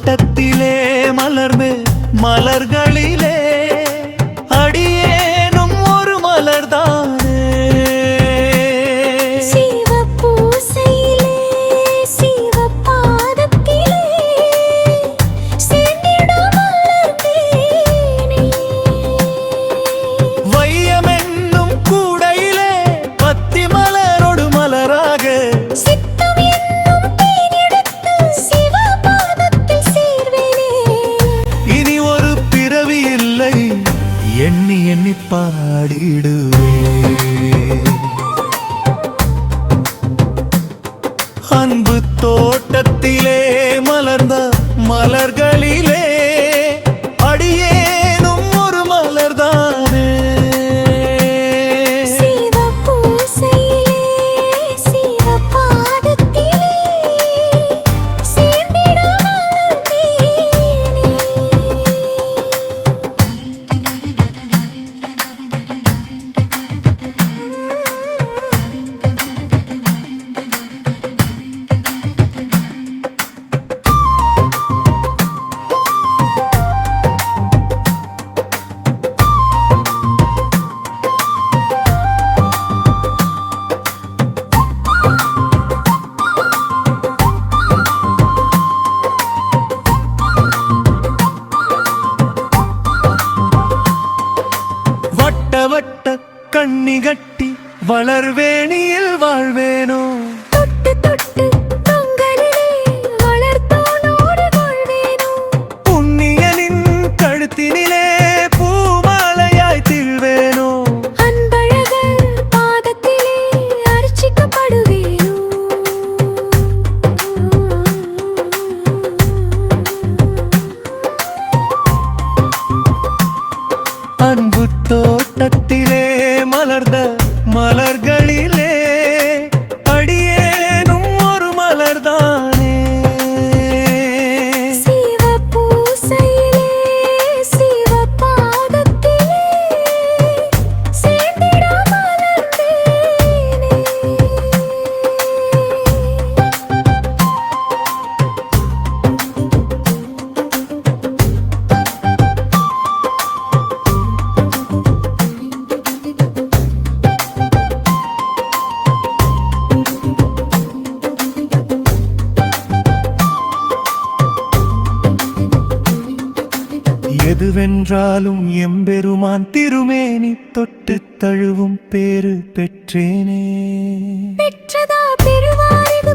தோட்டத்திலே மலர்ந்து மலர்களிலே அடியேனும் ஒரு மலர்தானே. வையமென்னும் கூடையிலே பத்தி மலரோடு மலராக இனி ஒரு பிறவி இல்லை எண்ணி எண்ணி பாடிடுவே. அன்பு தோட்டத்திலே மலர்ந்த மலர்களிலே அடியேனும் ஒரு மலர்தானே. வட்ட கண்ணி கட்டி வளர்வேணியில் வாழ்வேனோ. தொட்டு தொட்டு தொங்கலிலே வளர்த்தோனோடு வாழ்வேனோ. புண்ணியனின் கழுத்தினிலே பூமாலையாய் திழ்வேனோ. அன்பழகர் பாதத்திலே அர்ச்சிக்கப்படுவேனோ. அன்பு தோட்டத்திலே மலர்ந்த மலர்களிலே அடியேனும் ஒரு மலர்தானே. சிவபூசையிலே சிவபாதத்திலே சேர்ந்திட மலர்ந்தேனே. எதுவென்றாலும் எம்பெருமான் திருமேனி தொட்டு தழுவும் பேறு பெற்றேனே. பெற்றதா பெறுவார் இது